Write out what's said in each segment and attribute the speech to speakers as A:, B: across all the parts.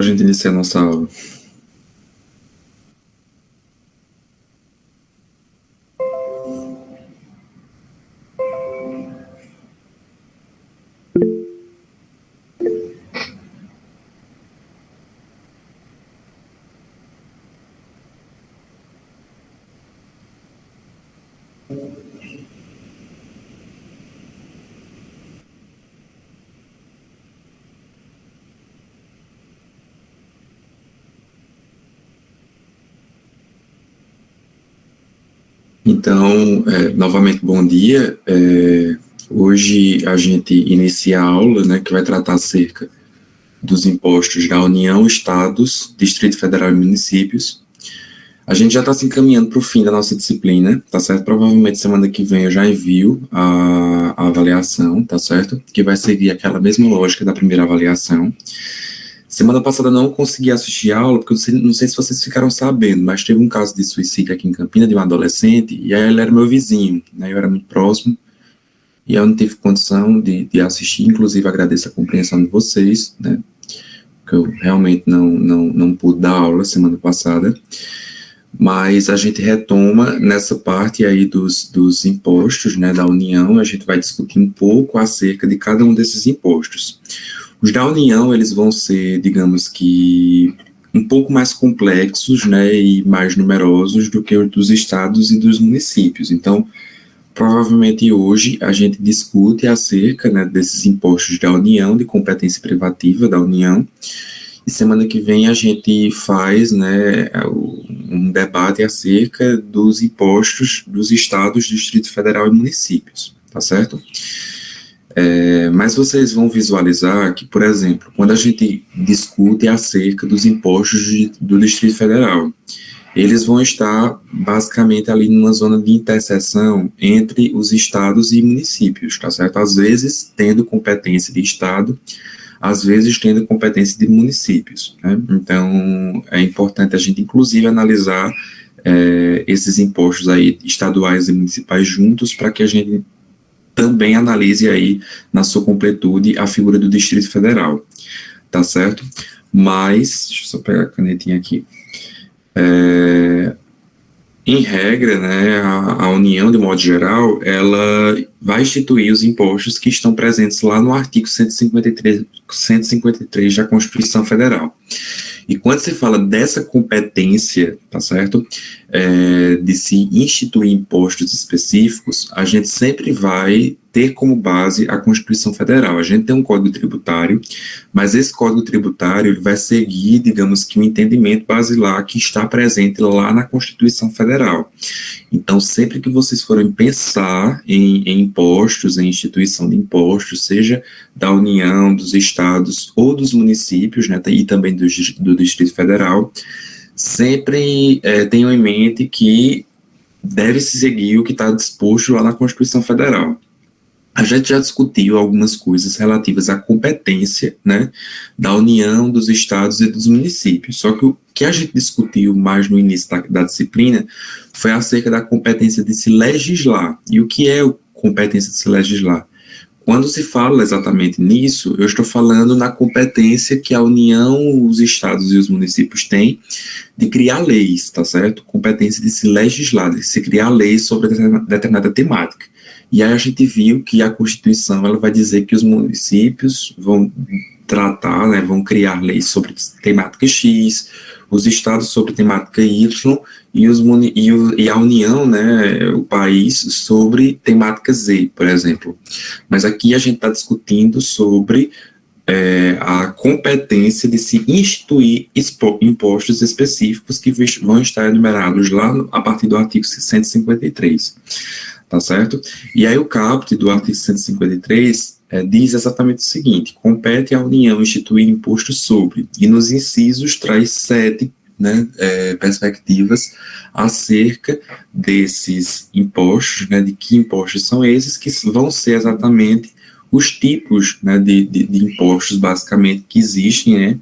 A: A gente iniciar a nossa aula. Então, novamente, bom dia. Hoje a gente inicia a aula, né, que vai tratar acerca dos impostos da União, Estados, Distrito Federal e municípios. A gente já está se encaminhando para o fim da nossa disciplina, tá certo? Provavelmente semana que vem eu já envio a avaliação, tá certo? Que vai seguir aquela mesma lógica da primeira avaliação. Semana passada não consegui assistir a aula, porque eu não sei se vocês ficaram sabendo, mas teve um caso de suicídio aqui em Campina, de uma adolescente, e aí ele era meu vizinho, né, eu era muito próximo, e eu não tive condição de assistir, inclusive agradeço a compreensão de vocês, né, porque eu realmente não pude dar aula semana passada, mas a gente retoma nessa parte aí dos impostos, né, da União, a gente vai discutir um pouco acerca de cada um desses impostos. Os da União, eles vão ser, digamos que, um pouco mais complexos, né, e mais numerosos do que os dos estados e dos municípios. Então, provavelmente hoje a gente discute acerca, né, desses impostos da União, de competência privativa da União, e semana que vem a gente faz, né, um debate acerca dos impostos dos estados, Distrito Federal e municípios, tá certo? Mas vocês vão visualizar que, por exemplo, quando a gente discute acerca dos impostos do Distrito Federal, eles vão estar basicamente ali numa zona de interseção entre os estados e municípios, tá certo? Às vezes tendo competência de estado, às vezes tendo competência de municípios, né? Então, é importante a gente, inclusive, analisar esses impostos aí estaduais e municipais juntos para que a gente também analise aí, na sua completude, a figura do Distrito Federal, tá certo? Mas, deixa eu só pegar a canetinha aqui. Em regra, né, a União, de modo geral, ela vai instituir os impostos que estão presentes lá no artigo 153 da Constituição Federal. E quando se fala dessa competência, tá certo, de se instituir impostos específicos, a gente sempre vai ter como base a Constituição Federal. A gente tem um Código Tributário, mas esse Código Tributário ele vai seguir, digamos que, um entendimento basilar que está presente lá na Constituição Federal. Então, sempre que vocês forem pensar em impostos, em instituição de impostos, seja da União, dos estados ou dos municípios, né, e também do Distrito Federal, sempre tenham em mente que deve-se seguir o que está disposto lá na Constituição Federal. A gente já discutiu algumas coisas relativas à competência, né, da União, dos estados e dos municípios, só que o que a gente discutiu mais no início da disciplina foi acerca da competência de se legislar. E o que é a competência de se legislar? Quando se fala exatamente nisso, eu estou falando na competência que a União, os estados e os municípios têm de criar leis, tá certo? Competência de se legislar, de se criar leis sobre determinada temática. E aí a gente viu que a Constituição ela vai dizer que os municípios vão tratar, né, vão criar leis sobre temática X, os estados sobre temática Y e a União, né, o país, sobre temática Z, por exemplo. Mas aqui a gente está discutindo sobre a competência de se instituir impostos específicos que vão estar enumerados lá a partir do artigo 153. Tá certo? E aí o caput do artigo 153 diz exatamente o seguinte: compete à União instituir imposto sobre, e nos incisos traz 7, né, perspectivas acerca desses impostos, né, de que impostos são esses, que vão ser exatamente os tipos, né, de impostos, basicamente, que existem,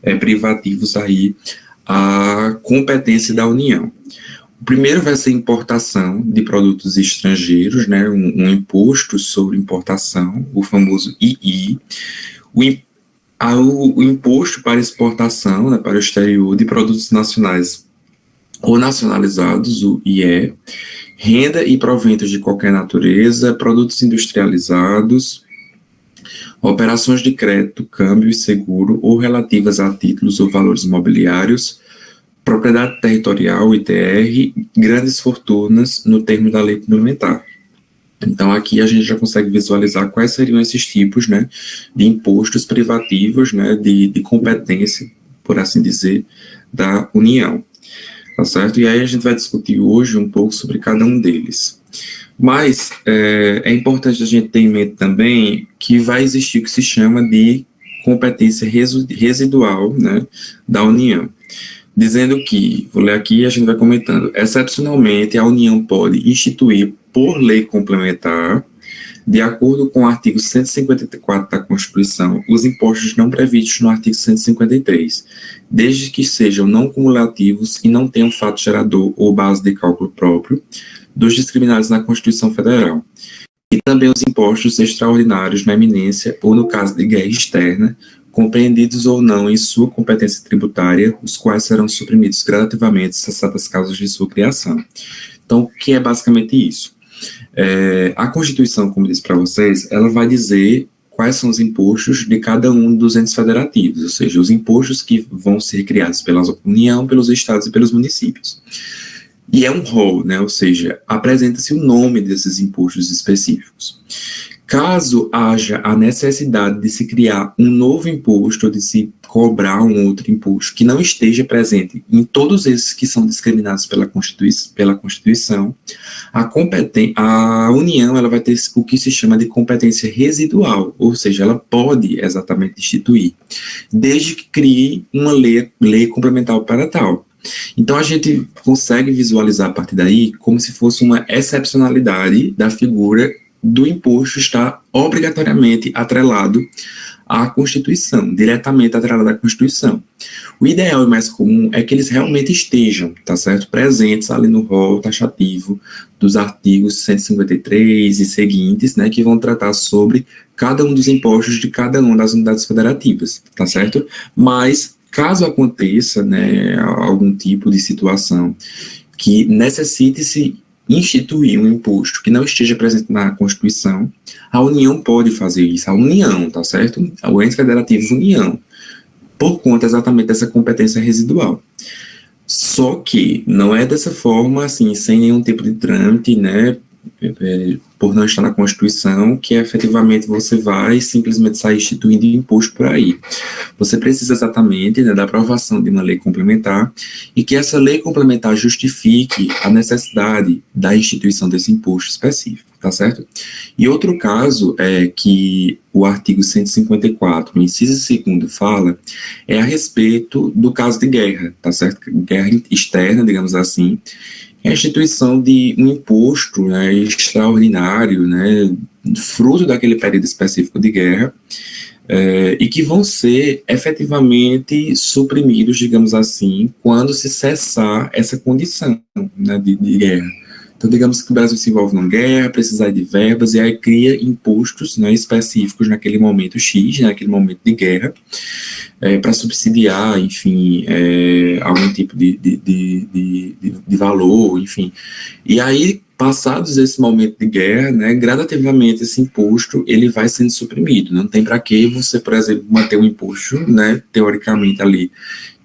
A: né, privativos aí à competência da União. O primeiro vai ser importação de produtos estrangeiros, né, um imposto sobre importação, o famoso II. o imposto para exportação, né, para o exterior de produtos nacionais ou nacionalizados, o IE, renda e proventos de qualquer natureza, produtos industrializados, operações de crédito, câmbio e seguro ou relativas a títulos ou valores imobiliários, propriedade territorial, ITR, grandes fortunas, no termo da lei complementar. Então, aqui a gente já consegue visualizar quais seriam esses tipos, né, de impostos privativos, né, de competência, por assim dizer, da União, tá certo? E aí a gente vai discutir hoje um pouco sobre cada um deles. Mas é importante a gente ter em mente também que vai existir o que se chama de competência residual, né, da União, dizendo que, vou ler aqui e a gente vai comentando, excepcionalmente a União pode instituir por lei complementar, de acordo com o artigo 154 da Constituição, os impostos não previstos no artigo 153, desde que sejam não cumulativos e não tenham fato gerador ou base de cálculo próprio dos discriminados na Constituição Federal. E também os impostos extraordinários na eminência ou no caso de guerra externa, compreendidos ou não em sua competência tributária, os quais serão suprimidos gradativamente, cessadas as causas de sua criação. Então, o que é basicamente isso? A Constituição, como disse para vocês, ela vai dizer quais são os impostos de cada um dos entes federativos, ou seja, os impostos que vão ser criados pela União, pelos estados e pelos municípios. E é um rol, né? Ou seja, apresenta-se o nome desses impostos específicos. Caso haja a necessidade de se criar um novo imposto, ou de se cobrar um outro imposto que não esteja presente em todos esses que são discriminados pela Constituição, a União ela vai ter o que se chama de competência residual, ou seja, ela pode exatamente instituir, desde que crie uma lei complementar para tal. Então, a gente consegue visualizar a partir daí como se fosse uma excepcionalidade da figura do imposto estar obrigatoriamente atrelado à Constituição, diretamente atrelado à Constituição. O ideal e mais comum é que eles realmente estejam, tá certo? Presentes ali no rol taxativo dos artigos 153 e seguintes, né, que vão tratar sobre cada um dos impostos de cada uma das unidades federativas, tá certo? Mas, caso aconteça, né, algum tipo de situação que necessite-se instituir um imposto que não esteja presente na Constituição, a União pode fazer isso, a União, tá certo? O ente federativo União, por conta exatamente dessa competência residual. Só que não é dessa forma, assim, sem nenhum tipo de trâmite, né, por não estar na Constituição, que efetivamente você vai simplesmente sair instituindo imposto por aí. Você precisa exatamente, né, da aprovação de uma lei complementar e que essa lei complementar justifique a necessidade da instituição desse imposto específico, tá certo? E outro caso é que o artigo 154, no inciso 2º, fala é a respeito do caso de guerra, tá certo? Guerra externa, digamos assim, é a instituição de um imposto, né, extraordinário, né, fruto daquele período específico de guerra, e que vão ser efetivamente suprimidos, digamos assim, quando se cessar essa condição, né, de guerra. Então, digamos que o Brasil se envolve numa guerra, precisa de verbas, e aí cria impostos, né, específicos naquele momento X, naquele momento de guerra, para subsidiar, enfim, algum tipo de valor, enfim. E aí, passados esse momento de guerra, né, gradativamente esse imposto ele vai sendo suprimido. Não tem para que você, por exemplo, manter um imposto, né, teoricamente ali,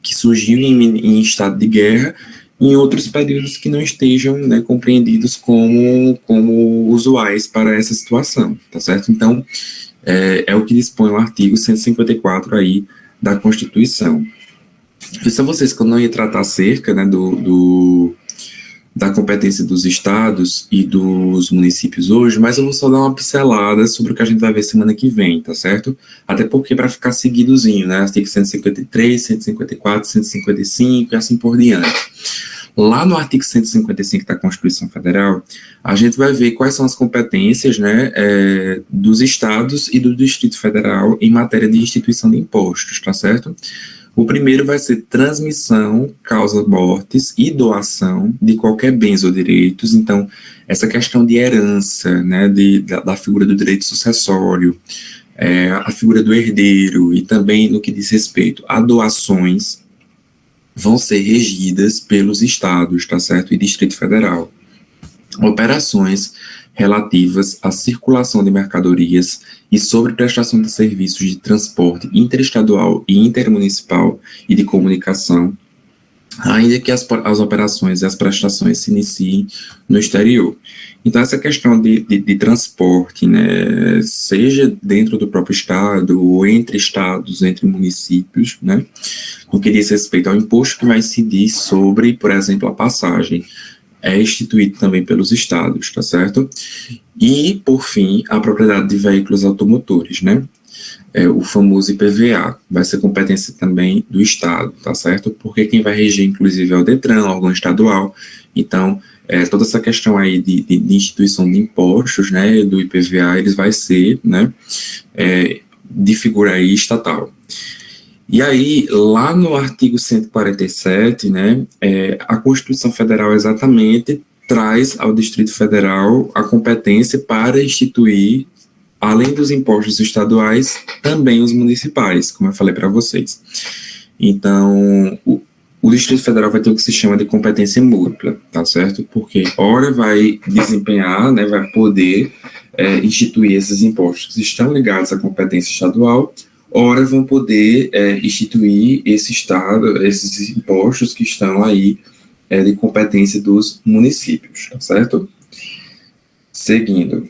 A: que surgiu em estado de guerra, em outros períodos que não estejam, né, compreendidos como usuais para essa situação, tá certo? Então, é o que dispõe o artigo 154 aí da Constituição. Isso a vocês que eu não ia tratar acerca, né, da competência dos estados e dos municípios hoje, mas eu vou só dar uma pincelada sobre o que a gente vai ver semana que vem, tá certo? Até porque para ficar seguidozinho, né, artigo 153, 154, 155 e assim por diante. Lá no artigo 155 da Constituição Federal, a gente vai ver quais são as competências, né, dos estados e do Distrito Federal em matéria de instituição de impostos, tá certo? O primeiro vai ser transmissão, causa mortes e doação de qualquer bens ou direitos. Então, essa questão de herança, né, da figura do direito sucessório, a figura do herdeiro e também no que diz respeito a doações vão ser regidas pelos estados, tá certo? E Distrito Federal. Operações relativas à circulação de mercadorias e sobre prestação de serviços de transporte interestadual e intermunicipal e de comunicação, ainda que as operações e as prestações se iniciem no exterior. Então, essa questão de transporte, né, seja dentro do próprio estado ou entre estados, entre municípios, né, no que diz respeito ao imposto que vai incidir sobre, por exemplo, a passagem, é instituído também pelos estados, tá certo? E, por fim, a propriedade de veículos automotores, né? O famoso IPVA, vai ser competência também do estado, tá certo? Porque quem vai reger, inclusive, é o DETRAN, órgão estadual. Então, toda essa questão aí de instituição de impostos, né, do IPVA, eles vai ser, né, de figura aí estatal. E aí, lá no artigo 147, né, a Constituição Federal exatamente traz ao Distrito Federal a competência para instituir, além dos impostos estaduais, também os municipais, como eu falei para vocês. Então, o Distrito Federal vai ter o que se chama de competência múltipla, tá certo? Porque, ora, vai desempenhar, né, vai poder instituir esses impostos que estão ligados à competência estadual, ora vão poder instituir esses impostos que estão aí de competência dos municípios, tá certo? Seguindo.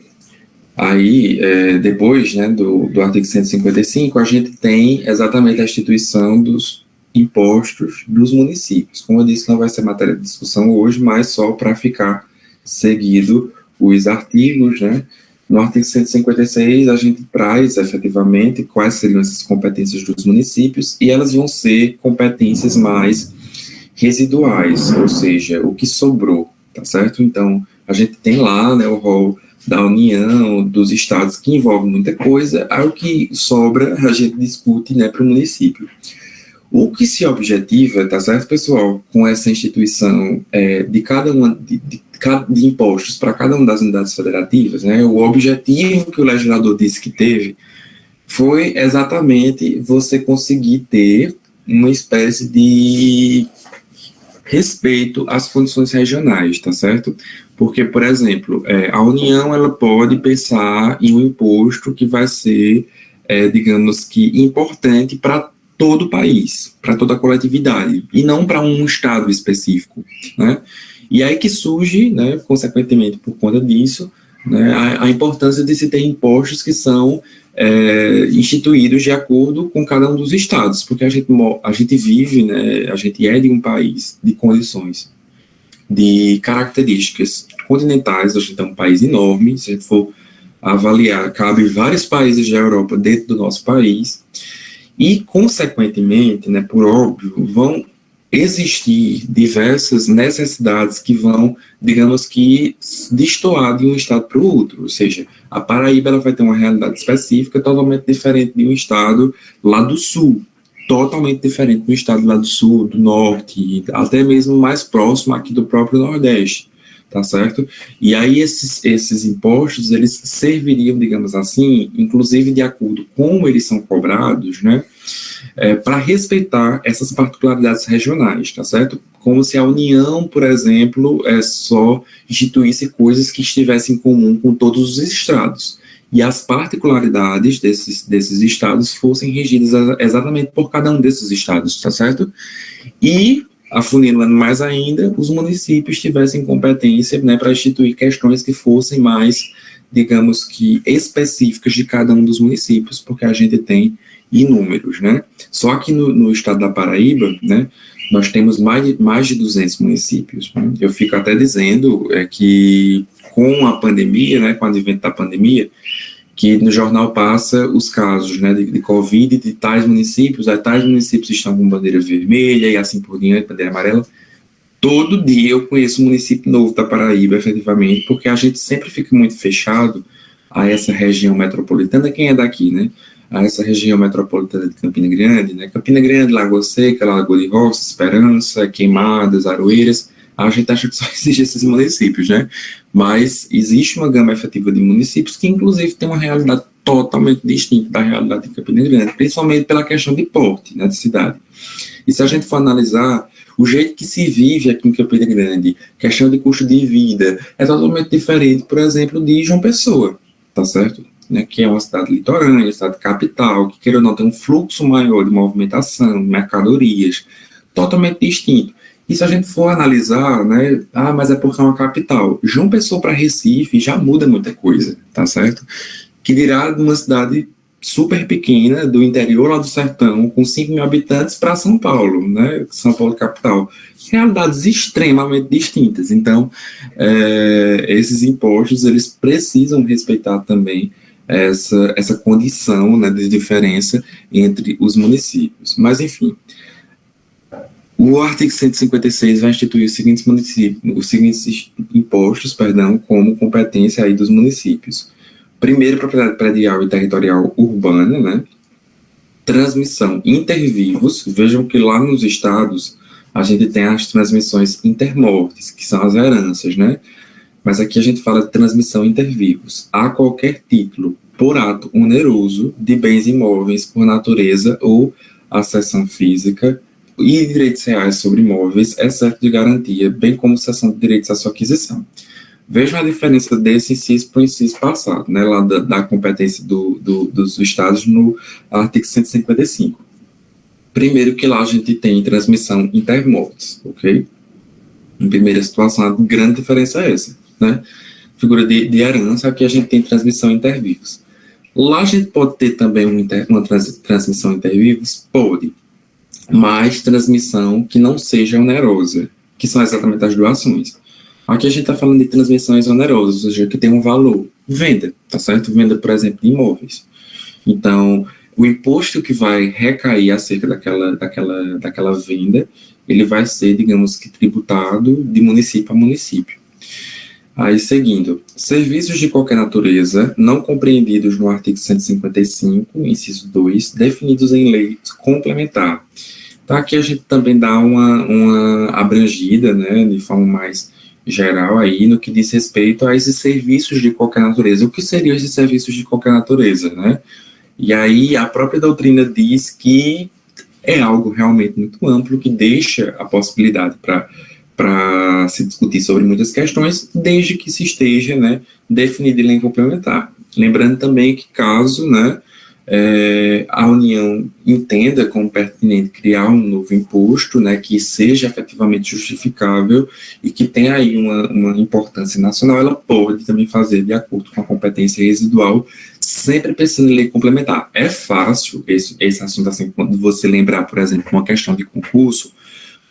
A: Aí, depois, né, do artigo 155, a gente tem exatamente a instituição dos impostos dos municípios. Como eu disse, não vai ser matéria de discussão hoje, mas só para ficar seguido os artigos, né? No artigo 156, a gente traz, efetivamente, quais seriam essas competências dos municípios, e elas vão ser competências mais residuais, ou seja, o que sobrou, tá certo? Então, a gente tem lá, né, o rol da União, dos estados, que envolve muita coisa, aí o que sobra a gente discute, né, para o município. O que se objetiva, tá certo, pessoal, com essa instituição de cada uma de impostos para cada uma das unidades federativas, né, o objetivo que o legislador disse que teve foi exatamente você conseguir ter uma espécie de respeito às condições regionais, tá certo? Porque, por exemplo, a União ela pode pensar em um imposto que vai ser, digamos que, importante para todo o país, para toda a coletividade, e não para um estado específico, né? E aí que surge, né, consequentemente, por conta disso, né, a importância de se ter impostos que são instituídos de acordo com cada um dos estados, porque a gente vive, né, a gente é de um país de condições, de características continentais, a gente é um país enorme, se a gente for avaliar, cabe vários países da Europa dentro do nosso país, e, consequentemente, né, por óbvio, vão existir diversas necessidades que vão, digamos que, destoar de um estado para o outro, ou seja, a Paraíba ela vai ter uma realidade específica totalmente diferente de um estado lá do sul, totalmente diferente do estado lá do sul, do norte, até mesmo mais próximo aqui do próprio Nordeste, tá certo? E aí esses impostos, eles serviriam, digamos assim, inclusive de acordo com como eles são cobrados, né, para respeitar essas particularidades regionais, tá certo? Como se a União, por exemplo, só instituísse coisas que estivessem em comum com todos os estados, e as particularidades desses estados fossem regidas exatamente por cada um desses estados, tá certo? E, afunilando mais ainda, os municípios tivessem competência, né, para instituir questões que fossem mais, digamos que, específicas de cada um dos municípios, porque a gente tem inúmeros, né? Só que no estado da Paraíba, né, nós temos mais de 200 municípios, né? Eu fico até dizendo que com a pandemia, né, com o advento da pandemia, que no jornal passa os casos, né, de Covid de tais municípios estão com bandeira vermelha e assim por diante, bandeira amarela. Todo dia eu conheço um município novo da Paraíba, efetivamente, porque a gente sempre fica muito fechado a essa região metropolitana, quem é daqui, né? A essa região metropolitana de Campina Grande, né? Campina Grande, Lagoa Seca, Lagoa de Roça, Esperança, Queimadas, Aroeiras, a gente acha que só existem esses municípios, né? Mas existe uma gama efetiva de municípios que, inclusive, tem uma realidade totalmente distinto da realidade de Campina Grande, principalmente pela questão de porte, né, de cidade. E se a gente for analisar, o jeito que se vive aqui em Campina Grande, questão de custo de vida, é totalmente diferente, por exemplo, de João Pessoa, tá certo? Né, que é uma cidade litorânea, uma cidade capital, que, queira ou não, tem um fluxo maior de movimentação, mercadorias, totalmente distinto. E se a gente for analisar, né, mas é porque é uma capital. João Pessoa para Recife já muda muita coisa, tá certo? Que dirá de uma cidade super pequena, do interior lá do sertão, com 5 mil habitantes, para São Paulo, né? São Paulo capital. Realidades extremamente distintas. Então, esses impostos, eles precisam respeitar também essa condição, né, de diferença entre os municípios. Mas, enfim, o artigo 156 vai instituir os seguintes impostos, como competência aí dos municípios. Primeiro, propriedade predial e territorial urbana, né? Transmissão intervivos. Vejam que lá nos estados a gente tem as transmissões intermortes, que são as heranças, né? Mas aqui a gente fala de transmissão intervivos. A qualquer título, por ato oneroso, de bens imóveis por natureza ou acessão física e direitos reais sobre imóveis, exceto de garantia, bem como cessão de direitos à sua aquisição. Vejam a diferença desse inciso para o inciso passado, né, lá da competência dos estados no artigo 155. Primeiro que lá a gente tem transmissão intermortes, ok? Em primeira situação, a grande diferença é essa, né? Figura de herança, aqui a gente tem transmissão intervivos. Lá a gente pode ter também uma transmissão intervivos? Pode, mas transmissão que não seja onerosa, que são exatamente as doações. Aqui a gente está falando de transmissões onerosas, ou seja, que tem um valor. Venda, tá certo? Venda, por exemplo, de imóveis. Então, o imposto que vai recair acerca daquela venda, ele vai ser, digamos que, tributado de município a município. Aí, seguindo, serviços de qualquer natureza, não compreendidos no artigo 155, inciso 2, definidos em lei complementar. Então, aqui a gente também dá uma abrangida, né, de forma mais geral aí no que diz respeito a esses serviços de qualquer natureza. O que seriam esses serviços de qualquer natureza, né? E aí a própria doutrina diz que é algo realmente muito amplo, que deixa a possibilidade para se discutir sobre muitas questões, desde que se esteja, né, definido em lei complementar. Lembrando também que caso, né, a União entenda como pertinente criar um novo imposto, né, que seja efetivamente justificável e que tenha aí uma importância nacional, ela pode também fazer de acordo com a competência residual, sempre pensando em lei complementar. É fácil esse assunto, assim, quando você lembrar, por exemplo, uma questão de concurso,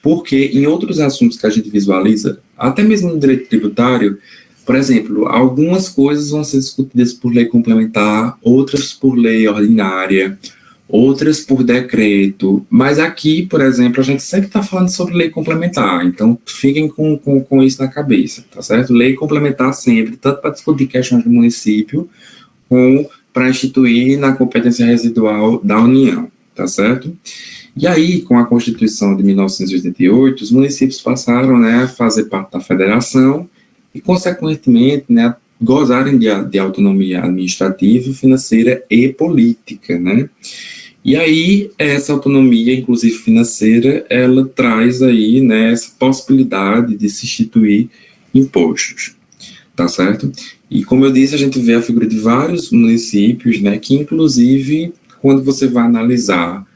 A: porque em outros assuntos que a gente visualiza, até mesmo no direito tributário, por exemplo, algumas coisas vão ser discutidas por lei complementar, outras por lei ordinária, outras por decreto, mas aqui, por exemplo, a gente sempre está falando sobre lei complementar, então fiquem com isso na cabeça, tá certo? Lei complementar sempre, tanto para discutir questões do município, como para instituir na competência residual da União, tá certo? E aí, com a Constituição de 1988, os municípios passaram, né, a fazer parte da federação, e, consequentemente, né, gozarem de autonomia administrativa, financeira e política, né? E aí, essa autonomia, inclusive financeira, ela traz aí, né, essa possibilidade de se instituir impostos, tá certo? E, como eu disse, a gente vê a figura de vários municípios, né, que, inclusive, quando você vai analisar,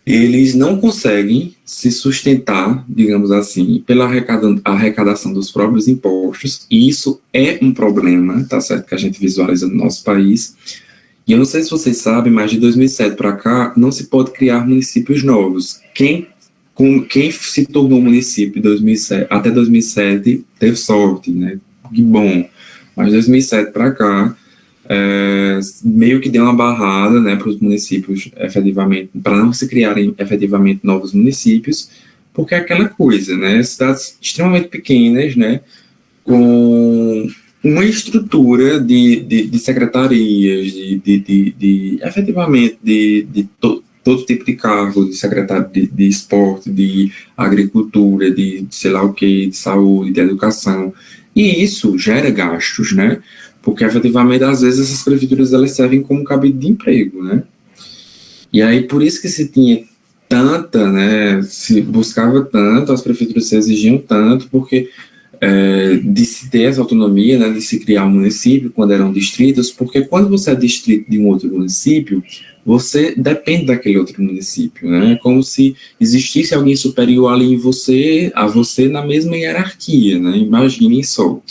A: eles não conseguem se sustentar, digamos assim, pela arrecadação dos próprios impostos, e isso é um problema, tá certo, que a gente visualiza no nosso país. E eu não sei se vocês sabem, mas de 2007 para cá, não se pode criar municípios novos. Quem se tornou município 2007, até 2007 teve sorte, né, que bom, mas de 2007 para cá, meio que deu uma barrada, né, para os municípios efetivamente, para não se criarem efetivamente novos municípios, porque é aquela coisa, né, cidades extremamente pequenas, né, com uma estrutura de secretarias, efetivamente de todo tipo de cargo, de secretário de esporte, de agricultura, de sei lá o que, de saúde, de educação, e isso gera gastos, né, porque efetivamente às vezes essas prefeituras elas servem como cabide de emprego, né? E aí por isso que se tinha tanta, né, se buscava tanto, as prefeituras se exigiam tanto, porque de se ter essa autonomia, né, de se criar um município quando eram distritos, porque quando você é distrito de um outro município, você depende daquele outro município, né? É como se existisse alguém superior ali em você, a você na mesma hierarquia, né? Imaginem só.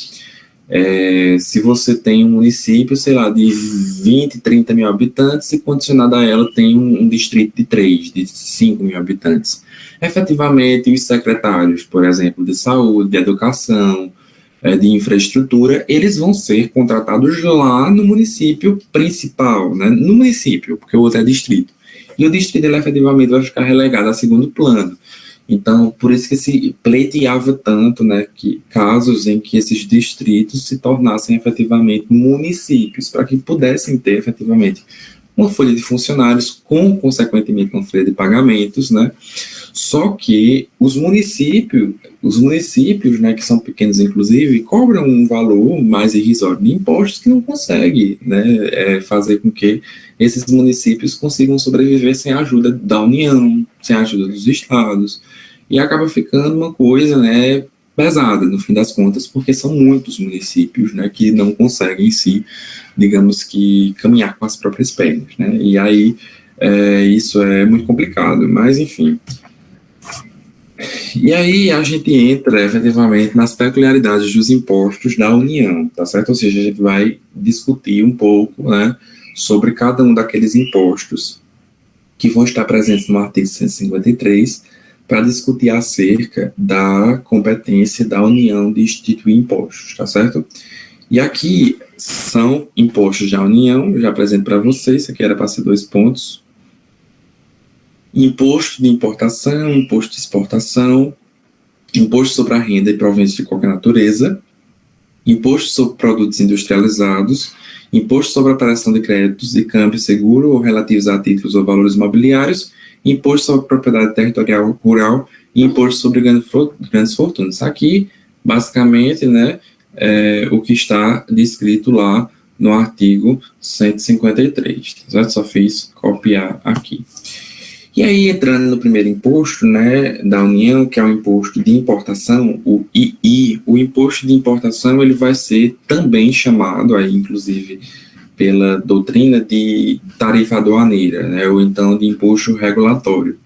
A: Se você tem um município, sei lá, de 20, 30 mil habitantes, e condicionado a ela tem um distrito de 3, de 5 mil habitantes. Efetivamente, os secretários, por exemplo, de saúde, de educação, de infraestrutura, eles vão ser contratados lá no município principal, né? No município, porque o outro é distrito. E o distrito, ele efetivamente vai ficar relegado a segundo plano. Então, por isso que se pleiteava tanto, né, que casos em que esses distritos se tornassem efetivamente municípios, para que pudessem ter efetivamente uma folha de funcionários, consequentemente, uma folha de pagamentos, né? Só que os municípios, né, que são pequenos, inclusive, cobram um valor mais irrisório de impostos que não consegue, né, fazer com que esses municípios consigam sobreviver sem a ajuda da União, sem a ajuda dos estados, e acaba ficando uma coisa, né, pesada, no fim das contas, porque são muitos municípios, né, que não conseguem digamos que, caminhar com as próprias pernas, né, e aí isso é muito complicado, mas enfim. E aí a gente entra efetivamente nas peculiaridades dos impostos da União, tá certo? Ou seja, a gente vai discutir um pouco, né, sobre cada um daqueles impostos que vão estar presentes no artigo 153 para discutir acerca da competência da União de instituir impostos, tá certo? E aqui são impostos da União, eu já apresento para vocês, isso aqui era para ser 2 pontos. Imposto de importação, imposto de exportação, imposto sobre a renda e proventos de qualquer natureza, imposto sobre produtos industrializados, imposto sobre a operação de créditos de câmbio seguro ou relativos a títulos ou valores mobiliários, imposto sobre propriedade territorial rural e imposto sobre grandes fortunas. Aqui, basicamente, né, o que está descrito lá no artigo 153. Certo? Só fiz copiar aqui. E aí, entrando no primeiro imposto, né, da União, que é o imposto de importação, o II, o imposto de importação ele vai ser também chamado, aí, inclusive, pela doutrina de tarifa aduaneira, né, ou então de imposto regulatório.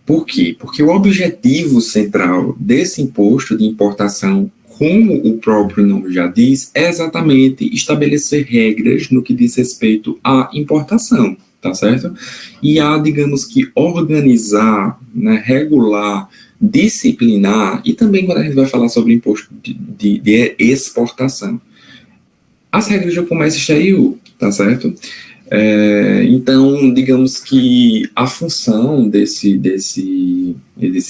A: Por quê? Porque o objetivo central desse imposto de importação, como o próprio nome já diz, é exatamente estabelecer regras no que diz respeito à importação. Tá certo? E há, digamos que, organizar, né, regular, disciplinar, e também quando a gente vai falar sobre imposto de exportação. As regras do comércio exterior, tá certo? Então, digamos que a função desse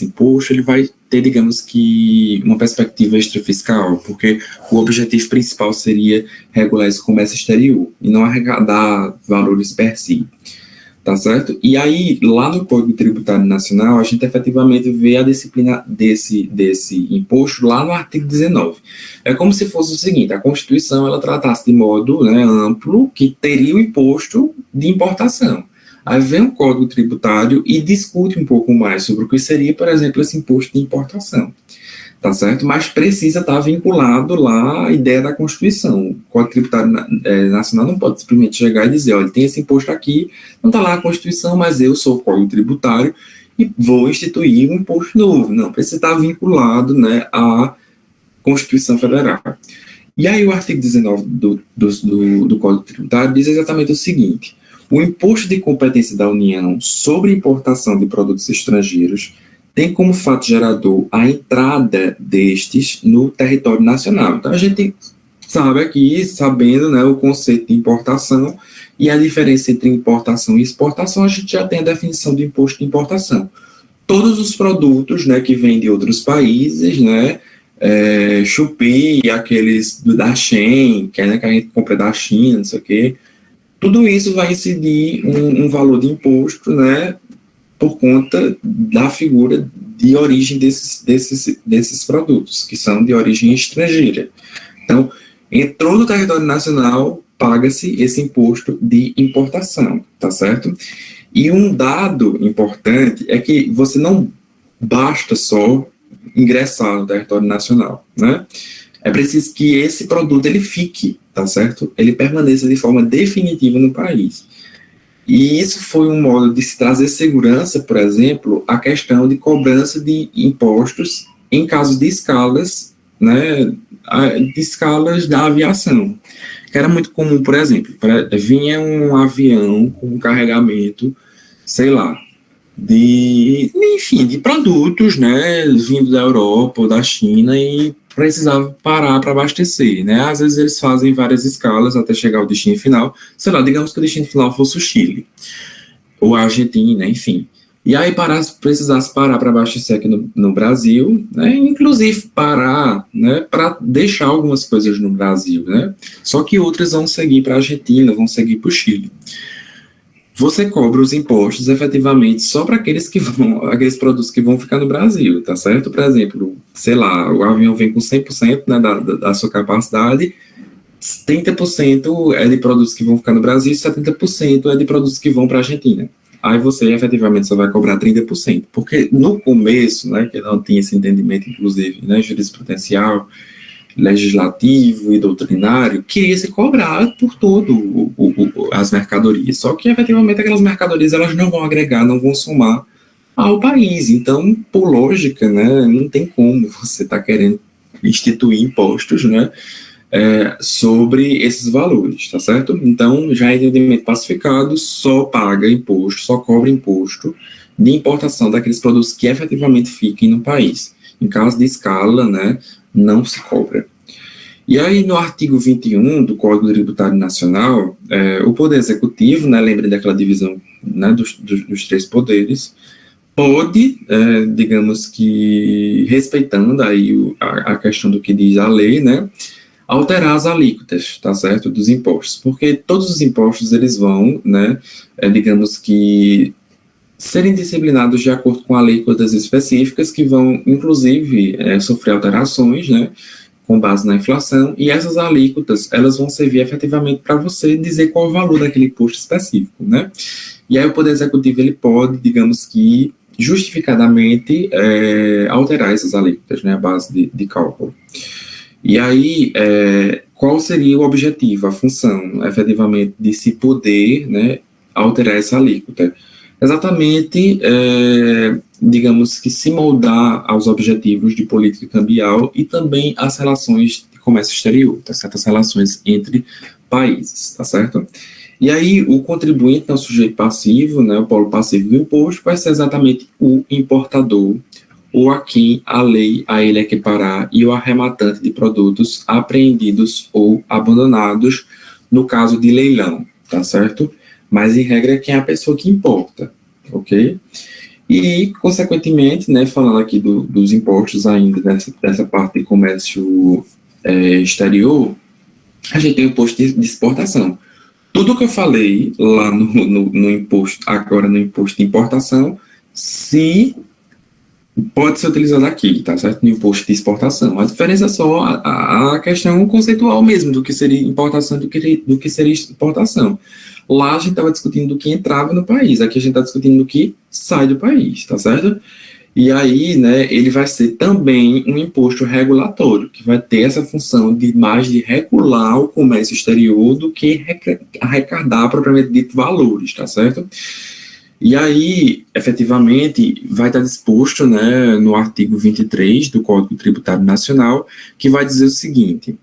A: imposto, ele vai ter, digamos que, uma perspectiva extrafiscal, porque o objetivo principal seria regular esse comércio exterior e não arrecadar valores per si, tá certo? E aí, lá no Código Tributário Nacional, a gente efetivamente vê a disciplina desse imposto lá no artigo 19. É como se fosse o seguinte, a Constituição, ela tratasse de modo, né, amplo, que teria o imposto de importação. Aí vem o Código Tributário e discute um pouco mais sobre o que seria, por exemplo, esse imposto de importação, tá certo? Mas precisa estar vinculado lá à ideia da Constituição. O Código Tributário Nacional não pode simplesmente chegar e dizer, olha, tem esse imposto aqui, não está lá a Constituição, mas eu sou o Código Tributário e vou instituir um imposto novo. Não, precisa estar vinculado, né, à Constituição Federal. E aí o artigo 19 do Código Tributário diz exatamente o seguinte: o imposto de competência da União sobre importação de produtos estrangeiros tem como fato gerador a entrada destes no território nacional. Então, a gente sabe aqui, sabendo, né, o conceito de importação e a diferença entre importação e exportação, a gente já tem a definição do imposto de importação. Todos os produtos, né, que vêm de outros países, né, Shopee, aqueles da Shein, que a gente compra da China, não sei o quê, tudo isso vai incidir um valor de imposto, né, por conta da figura de origem desses produtos, que são de origem estrangeira. Então, Entrou no território nacional, paga-se esse imposto de importação, tá certo? E um dado importante é que você não basta só ingressar no território nacional, né? É preciso que esse produto ele fique, tá certo? Ele permaneça de forma definitiva no país. E isso foi um modo de se trazer segurança, por exemplo, a questão de cobrança de impostos em casos de escalas, né, de escalas da aviação. Que era muito comum, por exemplo, vinha um avião com um carregamento, sei lá, enfim, de produtos, né, vindo da Europa ou da China e precisava parar para abastecer, né? Às vezes eles fazem várias escalas até chegar ao destino final, sei lá, digamos que o destino final fosse o Chile ou a Argentina, enfim. E aí precisasse parar para abastecer aqui no Brasil, né? Inclusive parar, né, para deixar algumas coisas no Brasil, né? Só que outras vão seguir para a Argentina, vão seguir para o Chile. Você cobra os impostos efetivamente só para aqueles produtos que vão ficar no Brasil, tá certo? Por exemplo, sei lá, o avião vem com 100%, né, da sua capacidade, 30% é de produtos que vão ficar no Brasil e 70% é de produtos que vão para a Argentina. Aí você efetivamente só vai cobrar 30%, porque no começo, né, que não tinha esse entendimento, inclusive, né, jurisprudencial, legislativo e doutrinário, queria se cobrar por tudo as mercadorias. Só que, efetivamente, aquelas mercadorias elas não vão agregar, não vão somar ao país. Então, por lógica, né, não tem como você estar querendo instituir impostos, né, sobre esses valores, tá certo? Então, já é entendimento pacificado, só paga imposto, só cobra imposto de importação daqueles produtos que efetivamente fiquem no país. Em caso de escala, né, não se cobra. E aí, no artigo 21 do Código Tributário Nacional, o Poder Executivo, né, lembrem daquela divisão, né, dos três poderes, pode, digamos que, respeitando aí a questão do que diz a lei, né, alterar as alíquotas, tá certo, dos impostos, porque todos os impostos, eles vão, né, digamos que, serem disciplinados de acordo com alíquotas específicas que vão, inclusive, sofrer alterações, né, com base na inflação, e essas alíquotas, elas vão servir efetivamente para você dizer qual o valor daquele imposto específico, né? E aí o Poder Executivo, ele pode, digamos que, justificadamente, alterar essas alíquotas, né, a base de cálculo. E aí, qual seria o objetivo, a função, efetivamente, de se poder, né, alterar essa alíquota? Exatamente, digamos que se moldar aos objetivos de política cambial e também às relações de comércio exterior, tá certo? As relações entre países, tá certo? E aí o contribuinte, o sujeito passivo, né, o polo passivo do imposto, vai ser exatamente o importador, ou a quem a lei a ele equiparar, e o arrematante de produtos apreendidos ou abandonados no caso de leilão, tá certo? Mas, em regra, quem é a pessoa que importa, ok? E, consequentemente, né, falando aqui dos impostos ainda, dessa parte de comércio exterior, a gente tem o imposto de exportação. Tudo que eu falei lá no imposto, agora no imposto de importação, pode ser utilizado aqui, tá certo? No imposto de exportação. A diferença é só a questão conceitual mesmo, do que seria importação e do que seria exportação. Lá a gente estava discutindo do que entrava no país, aqui a gente está discutindo do que sai do país, tá certo? E aí, né, ele vai ser também um imposto regulatório, que vai ter essa função de mais de regular o comércio exterior do que arrecadar propriamente dito valores, tá certo? E aí, efetivamente, vai estar disposto, né, no artigo 23 do Código Tributário Nacional, que vai dizer o seguinte: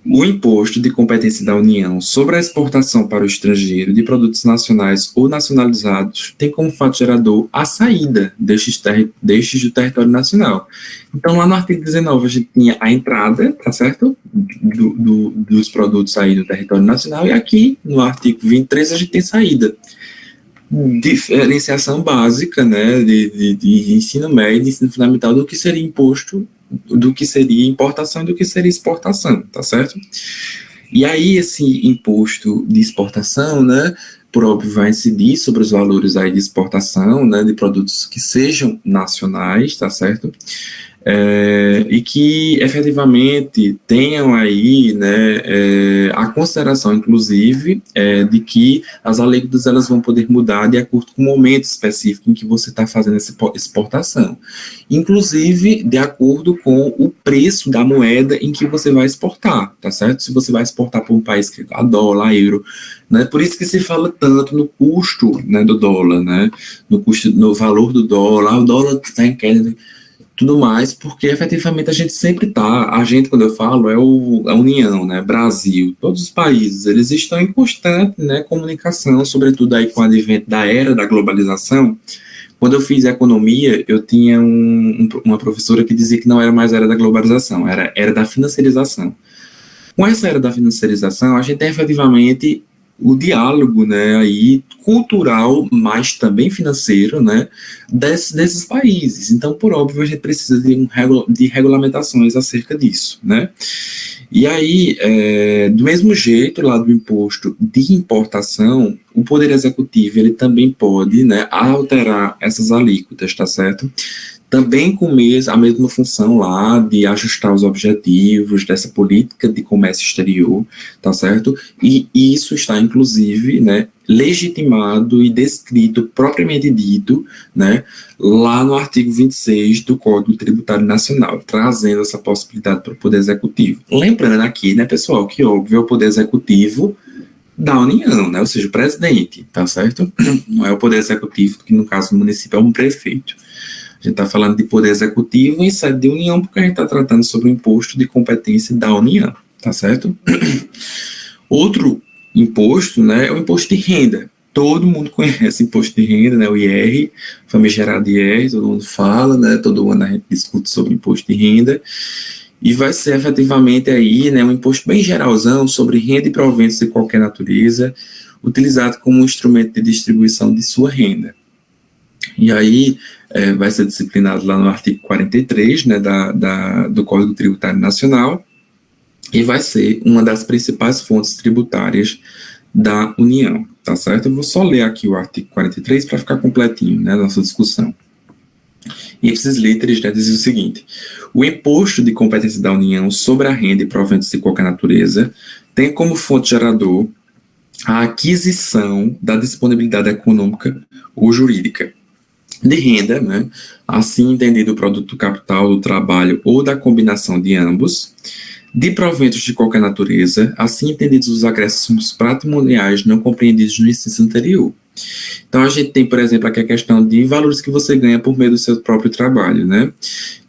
A: o imposto de competência da União sobre a exportação para o estrangeiro de produtos nacionais ou nacionalizados tem como fato gerador a saída destes do território nacional. Então, lá no artigo 19, a gente tinha a entrada, tá certo? Dos produtos aí do território nacional, e aqui, no artigo 23, a gente tem saída. Diferenciação básica, né, de ensino médio, de ensino fundamental, do que seria imposto, do que seria importação e do que seria exportação, tá certo? E aí esse imposto de exportação, né, por óbvio, vai incidir sobre os valores aí de exportação, né, de produtos que sejam nacionais, tá certo? e que efetivamente tenham aí, né, a consideração, inclusive, de que as alíquotas elas vão poder mudar de acordo com o momento específico em que você está fazendo essa exportação, inclusive de acordo com o preço da moeda em que você vai exportar, tá certo? Se você vai exportar para um país que a dólar, euro, né, por isso que se fala tanto no custo, né, do dólar, né, no custo, no valor do dólar, o dólar está em queda, tudo mais, porque efetivamente a gente sempre está, a gente, quando eu falo, a União, né, Brasil, todos os países, eles estão em constante, né, comunicação, sobretudo aí com o advento da era da globalização. Quando eu fiz economia, eu tinha uma professora que dizia que não era mais era da globalização, era da financiarização. Com essa era da financiarização, a gente tem efetivamente o diálogo, né, aí, cultural, mas também financeiro, né, desses países. Então, por óbvio, a gente precisa de regulamentações acerca disso, né. E aí, do mesmo jeito, lá do imposto de importação, o Poder Executivo, ele também pode, né, alterar essas alíquotas, tá certo? Também com a mesma função lá de ajustar os objetivos dessa política de comércio exterior, tá certo? E isso está, inclusive, né, legitimado e descrito, propriamente dito, né, lá no artigo 26 do Código Tributário Nacional, trazendo essa possibilidade para o Poder Executivo. Lembrando aqui, né, pessoal, que óbvio é o Poder Executivo da União, né, ou seja, o presidente, tá certo? Não é o Poder Executivo, que no caso do município é um prefeito. A gente está falando de poder executivo em sede de União, porque a gente está tratando sobre o imposto de competência da União, tá certo? Outro imposto, né, é o imposto de renda. Todo mundo conhece imposto de renda, né, o IR, famigerado IR, todo mundo fala, né, todo ano a gente discute sobre imposto de renda, e vai ser efetivamente aí, né, um imposto bem geralzão sobre renda e proventos de qualquer natureza, utilizado como um instrumento de distribuição de sua renda. E aí vai ser disciplinado lá no artigo 43, né, do Código Tributário Nacional, e vai ser uma das principais fontes tributárias da União, tá certo? Eu vou só ler aqui o artigo 43 para ficar completinho, né, nossa discussão. Ipsis literis, né, diz o seguinte: o imposto de competência da União sobre a renda e proventos de qualquer natureza tem como fonte gerador a aquisição da disponibilidade econômica ou jurídica de renda, né, assim entendido o produto do capital, do trabalho ou da combinação de ambos, de proventos de qualquer natureza, assim entendidos os acréscimos patrimoniais não compreendidos no inciso anterior. Então, a gente tem, por exemplo, aqui a questão de valores que você ganha por meio do seu próprio trabalho, né?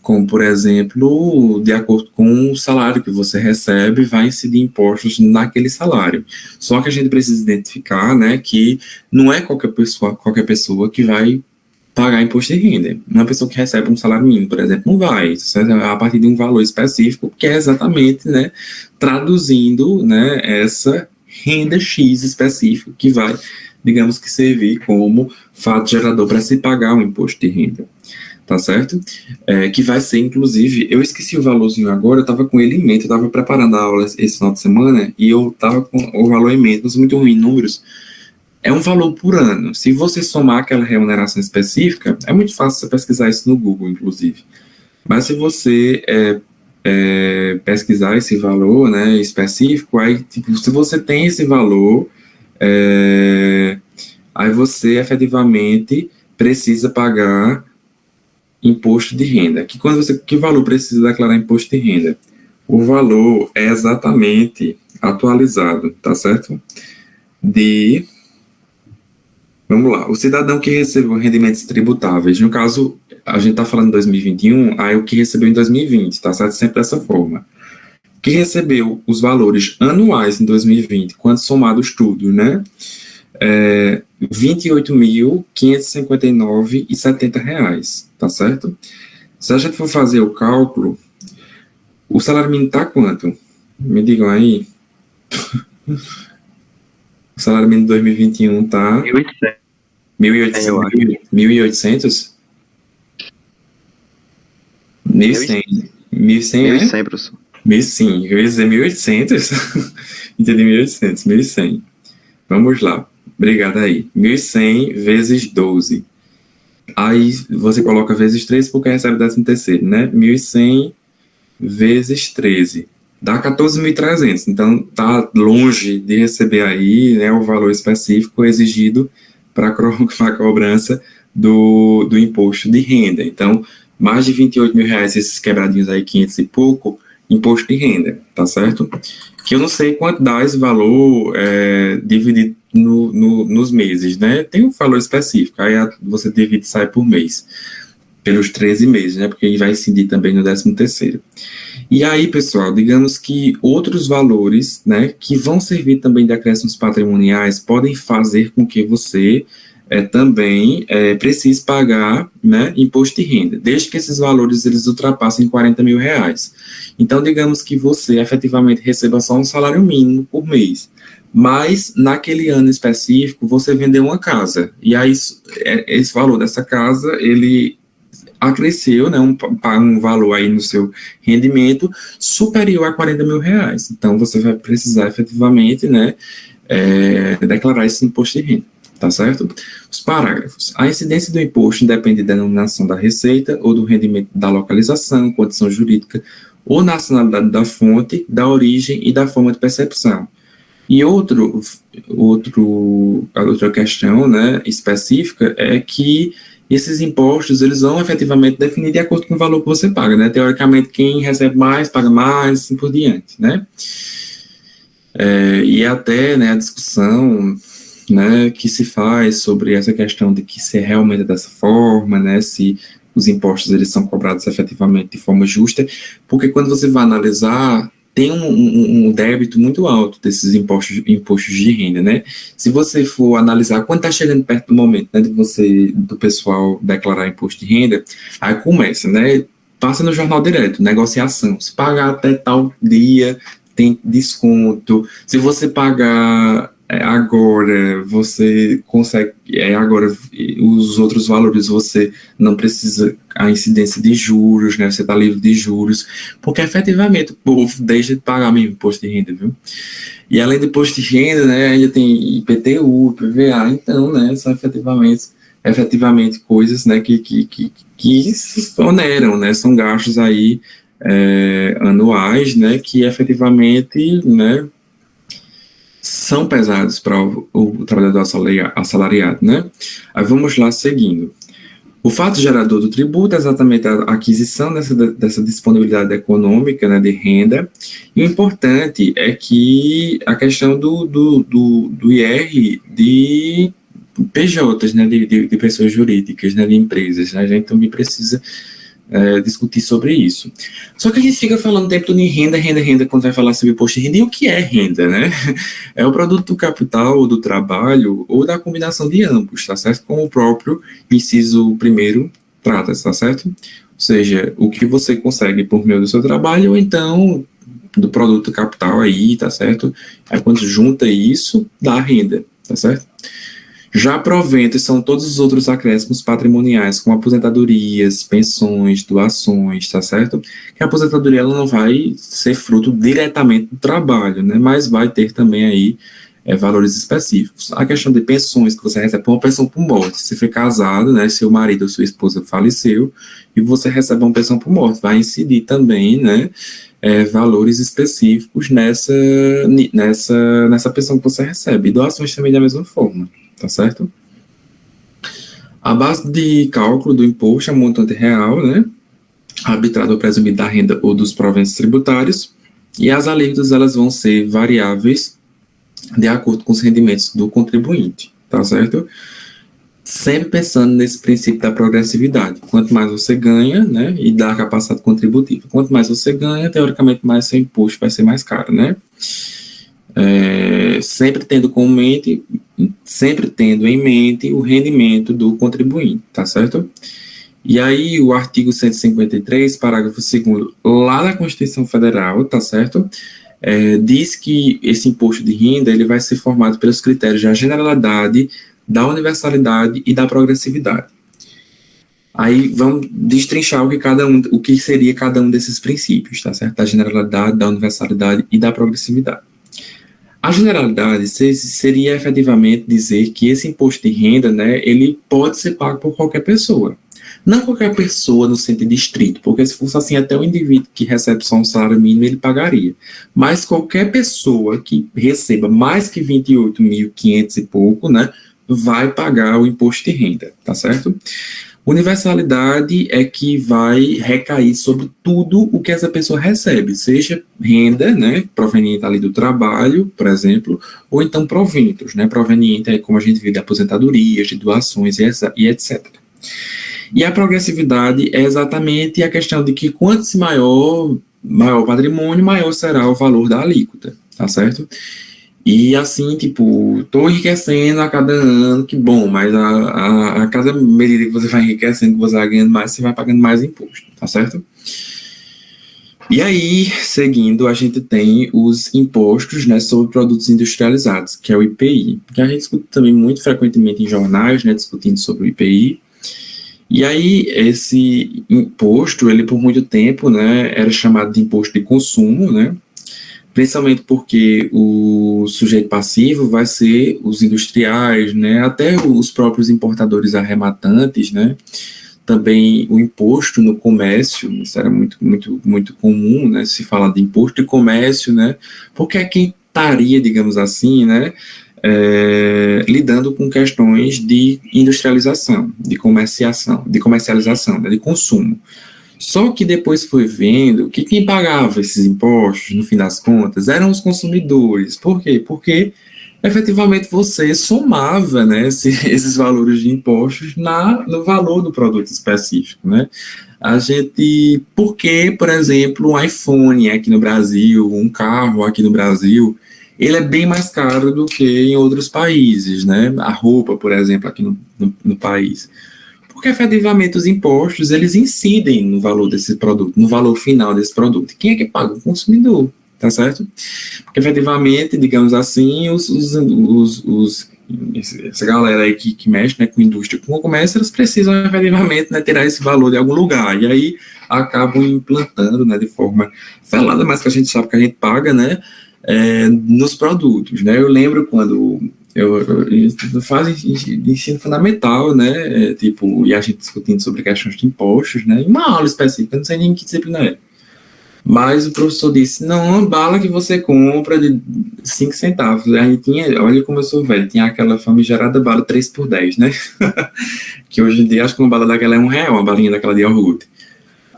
A: Como, por exemplo, de acordo com o salário que você recebe, vai incidir impostos naquele salário. Só que a gente precisa identificar, né, que não é qualquer pessoa que vai pagar imposto de renda. Uma pessoa que recebe um salário mínimo, por exemplo, não vai, certo? A partir de um valor específico, que é exatamente, né, traduzindo, né, essa renda X específica que vai, digamos que servir como fato gerador para se pagar um imposto de renda, tá certo? Que vai ser, inclusive, eu esqueci o valorzinho agora, eu estava com ele em mente, eu estava preparando a aula esse final de semana e eu estava com o valor em mente, mas muito ruim em números. É um valor por ano. Se você somar aquela remuneração específica, é muito fácil você pesquisar isso no Google, inclusive. Mas se você pesquisar esse valor, né, específico, aí, tipo, se você tem esse valor, aí você efetivamente precisa pagar imposto de renda. Que valor precisa declarar imposto de renda? O valor é exatamente atualizado, tá certo? Vamos lá, o cidadão que recebeu rendimentos tributáveis, no caso, a gente está falando de 2021, aí o que recebeu em 2020, tá certo? Sempre dessa forma. Que recebeu os valores anuais em 2020, quando somados tudo, né? R$ 28.559,70, tá certo? Se a gente for fazer o cálculo, o salário mínimo está quanto? Me digam aí. O salário mínimo de 2021 está... 1.800? 1.100, professor. 1.100, eu ia dizer 1.800. Entendi, 1.800, 1.100. Vamos lá, obrigado aí. 1.100 vezes 12. Aí você coloca vezes 3 porque recebe 13º, né? 1.100 vezes 13 dá 14.300. Então, tá longe de receber aí, né, o valor específico exigido para a cobrança do imposto de renda. Então, mais de 28 mil reais, esses quebradinhos aí, 500 e pouco, imposto de renda, tá certo? Que eu não sei quanto dá esse valor dividido nos meses, né? Tem um valor específico, aí você divide e sai por mês, pelos 13 meses, né? Porque vai incidir também no 13º. E aí, pessoal, digamos que outros valores, né, que vão servir também de acréscimos patrimoniais, podem fazer com que você também precise pagar, né, imposto de renda, desde que esses valores eles ultrapassem 40 mil reais. Então, digamos que você efetivamente receba só um salário mínimo por mês, mas naquele ano específico você vendeu uma casa, e aí esse valor dessa casa, ele acresceu, né, um valor aí no seu rendimento superior a 40 mil reais. Então, você vai precisar efetivamente, né, declarar esse imposto de renda, tá certo? Os parágrafos. A incidência do imposto independe da denominação da receita ou do rendimento da localização, condição jurídica ou nacionalidade da fonte, da origem e da forma de percepção. E outra questão, né, específica é que esses impostos, eles vão efetivamente definir de acordo com o valor que você paga, né? Teoricamente, quem recebe mais, paga mais, assim por diante, né? E até, né, a discussão, né, que se faz sobre essa questão de que se realmente é dessa forma, né, se os impostos, eles são cobrados efetivamente de forma justa, porque quando você vai analisar, tem um débito muito alto desses impostos de renda, né? Se você for analisar, quando está chegando perto do momento, né, do pessoal declarar imposto de renda, aí começa, né? Passa no jornal direto, negociação. Se pagar até tal dia, tem desconto. Se você pagar agora, você consegue, agora os outros valores você não precisa a incidência de juros, né, você está livre de juros, porque efetivamente o povo deixa de pagar mesmo imposto de renda, viu? E além do imposto de renda, né, ainda tem IPTU, IPVA, então, né, são efetivamente coisas, né, que oneram, né, são gastos aí anuais, né, que efetivamente, né, são pesados para o trabalhador assalariado, né? Aí vamos lá seguindo. O fato gerador do tributo é exatamente a aquisição dessa disponibilidade econômica, né, de renda, e o importante é que a questão do IR de PJs, né, de pessoas jurídicas, né, de empresas, né, a gente também precisa discutir sobre isso. Só que a gente fica falando o tempo todo em renda, quando vai falar sobre imposto de renda, e o que é renda, né? É o produto do capital, ou do trabalho, ou da combinação de ambos, tá certo? Como o próprio inciso 1º trata, tá certo? Ou seja, o que você consegue por meio do seu trabalho, ou então do produto do capital aí, tá certo? Aí quando junta isso, dá renda, tá certo? Já proventos são todos os outros acréscimos patrimoniais, como aposentadorias, pensões, doações, tá certo? Que a aposentadoria ela não vai ser fruto diretamente do trabalho, né? Mas vai ter também aí valores específicos. A questão de pensões, que você recebe uma pensão por morte. Se for casado, né? Seu marido ou sua esposa faleceu e você recebe uma pensão por morte, vai incidir também, né? Valores específicos nessa pensão que você recebe. E doações também da mesma forma. Tá certo? A base de cálculo do imposto é o montante real, né? Arbitrado ou presumido da renda ou dos proventos tributários, e as alíquotas elas vão ser variáveis de acordo com os rendimentos do contribuinte, tá certo? Sempre pensando nesse princípio da progressividade. Quanto mais você ganha, né, e da capacidade contributiva. Quanto mais você ganha, teoricamente, mais seu imposto vai ser mais caro, né? Sempre tendo em mente o rendimento do contribuinte, tá certo? E aí o artigo 153, parágrafo 2º, lá da Constituição Federal, tá certo? Diz que esse imposto de renda ele vai ser formado pelos critérios da generalidade, da universalidade e da progressividade. Aí vamos destrinchar o que seria cada um desses princípios, tá certo? Da generalidade, da universalidade e da progressividade. A generalidade seria efetivamente dizer que esse imposto de renda, né, ele pode ser pago por qualquer pessoa. Não qualquer pessoa no sentido estrito, porque se fosse assim, até o indivíduo que recebe só um salário mínimo, ele pagaria. Mas qualquer pessoa que receba mais que 28.500 e pouco, né, vai pagar o imposto de renda, tá certo? Universalidade é que vai recair sobre tudo o que essa pessoa recebe, seja renda, né, proveniente ali do trabalho, por exemplo, ou então proventos, né, proveniente, como a gente vê, de aposentadorias, de doações e etc. E a progressividade é exatamente a questão de que quanto maior o patrimônio, maior será o valor da alíquota, tá certo? E assim, tipo, estou enriquecendo a cada ano, que bom, mas a cada medida que você vai enriquecendo, que você vai ganhando mais, você vai pagando mais imposto, tá certo? E aí, seguindo, a gente tem os impostos, né, sobre produtos industrializados, que é o IPI, que a gente escuta também muito frequentemente em jornais, né, discutindo sobre o IPI. E aí, esse imposto, ele por muito tempo, né, era chamado de imposto de consumo, né, principalmente porque o sujeito passivo vai ser os industriais, né, até os próprios importadores arrematantes, né, também o imposto no comércio, isso era muito comum, né, se falar de imposto de comércio, né, porque é quem estaria, digamos assim, né, lidando com questões de industrialização, de comercialização, né, de consumo. Só que depois foi vendo que quem pagava esses impostos, no fim das contas, eram os consumidores. Por quê? Porque efetivamente você somava, né, esses valores de impostos no valor do produto específico, né? Porque, por exemplo, um iPhone aqui no Brasil, um carro aqui no Brasil, ele é bem mais caro do que em outros países, né? A roupa, por exemplo, aqui no país. Porque efetivamente os impostos, eles incidem no valor desse produto, no valor final desse produto. Quem é que paga? O consumidor, tá certo? Porque efetivamente, digamos assim, essa galera aí que mexe, né, com indústria, com o comércio, eles precisam efetivamente, né, tirar esse valor de algum lugar. E aí acabam implantando, né, de forma velada, mas que a gente sabe que a gente paga, né, nos produtos, né? Eu lembro quando eu fase de ensino fundamental, né? Tipo, e a gente discutindo sobre questões de impostos, né? Em uma aula específica, não sei nem que disciplina é. Mas o professor disse, não, uma bala que você compra de 5 centavos. A gente tinha, olha como eu sou velho, tinha aquela famigerada bala 3 por 10, né? Que hoje em dia, acho que uma bala daquela é R$1, uma balinha daquela de iogurte.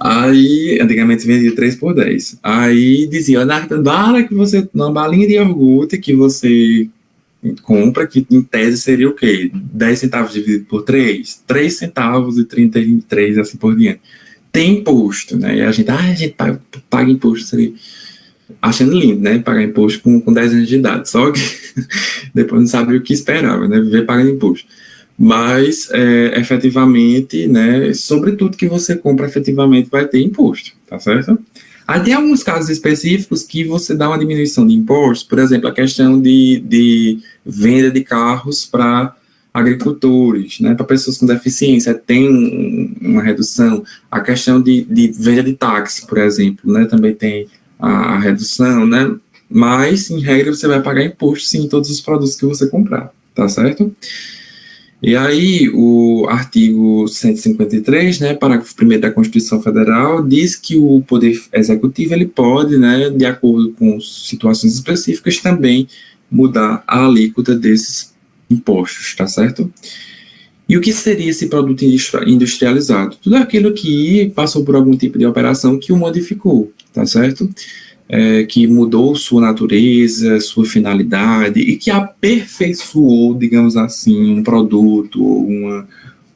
A: Aí, antigamente vendia 3 por 10. Aí dizia, na bala que você, uma balinha de iogurte que você compra, que em tese seria o quê? 10 centavos dividido por 3? 3 centavos e 33, assim por diante. Tem imposto, né? E a gente paga imposto, seria achando lindo, né? Pagar imposto com 10 anos de idade. Só que depois não sabe o que esperava, né? Viver pagando imposto. Mas, efetivamente, né, sobre tudo que você compra, efetivamente vai ter imposto, tá certo? Aí tem alguns casos específicos que você dá uma diminuição de impostos, por exemplo, a questão de venda de carros para agricultores, né, para pessoas com deficiência, tem uma redução. A questão de venda de táxi, por exemplo, né, também tem a redução, né, mas, em regra, você vai pagar imposto, sim, em todos os produtos que você comprar, tá certo? E aí, o artigo 153, né, parágrafo 1º da Constituição Federal, diz que o Poder Executivo ele pode, né, de acordo com situações específicas, também mudar a alíquota desses impostos, tá certo? E o que seria esse produto industrializado? Tudo aquilo que passou por algum tipo de operação que o modificou, tá certo? Que mudou sua natureza, sua finalidade e que aperfeiçoou, digamos assim, um produto,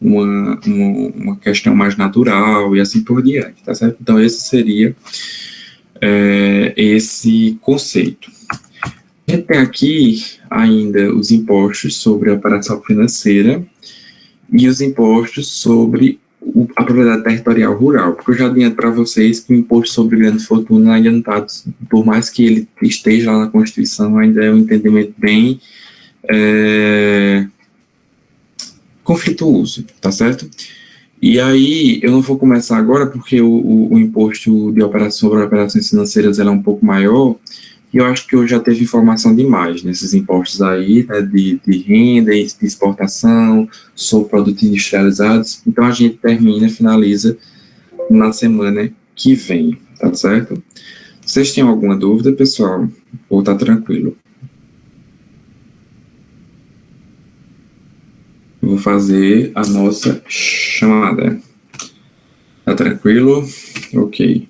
A: uma questão mais natural e assim por diante, tá certo? Então, esse seria esse conceito. A gente tem aqui ainda os impostos sobre a operação financeira e os impostos sobre a propriedade territorial rural, porque eu já adianto para vocês que o imposto sobre grande fortuna ainda não está, por mais que ele esteja lá na Constituição, ainda é um entendimento bem conflituoso, tá certo? E aí, eu não vou começar agora, porque o imposto de operação sobre operações financeiras é um pouco maior, E eu acho que hoje já teve informação demais nesses impostos aí, né, de renda, de exportação, sobre produtos industrializados. Então a gente finaliza na semana que vem, tá certo? Vocês têm alguma dúvida, pessoal? Ou tá tranquilo? Eu vou fazer a nossa chamada. Tá tranquilo? Ok.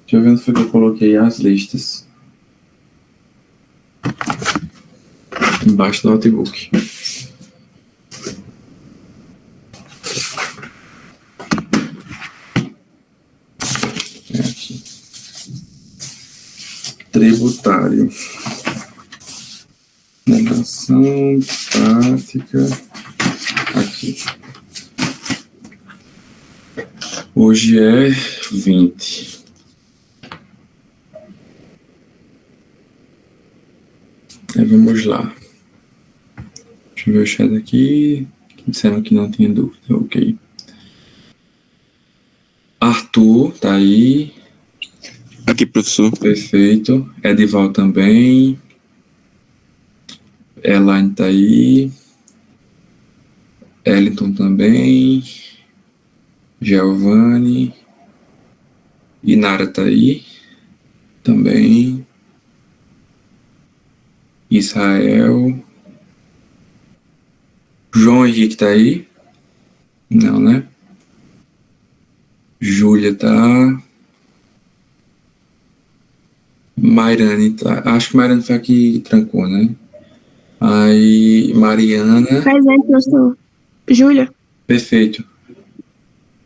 A: Deixa eu ver onde foi que eu coloquei as listas. Embaixo do notebook. É aqui. Tributário. Negação, prática. Aqui. Hoje é 20. Aí vamos lá. Deixa eu ver o chat aqui. Disseram que não tinha dúvida. Ok. Arthur, tá aí.
B: Aqui, professor.
A: Perfeito. Edival também. Elaine tá aí. Ellington também. Giovanni. Inara tá aí. Também. Israel. João Henrique tá aí? Não, né? Júlia tá. Mairane tá. Acho que Mairane foi aqui que trancou, né? Aí, Mariana.
C: Presente, professor. Júlia.
A: Perfeito.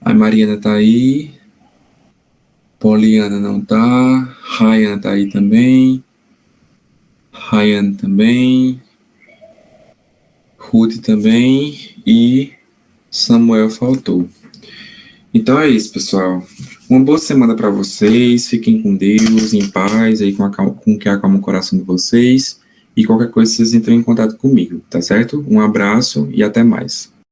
A: A Mariana tá aí. Poliana não tá. Ryan tá aí também. Ryan também. Ruth também. E Samuel faltou. Então é isso, pessoal. Uma boa semana para vocês. Fiquem com Deus, em paz, aí com que acalma o coração de vocês. E qualquer coisa, vocês entrem em contato comigo, tá certo? Um abraço e até mais.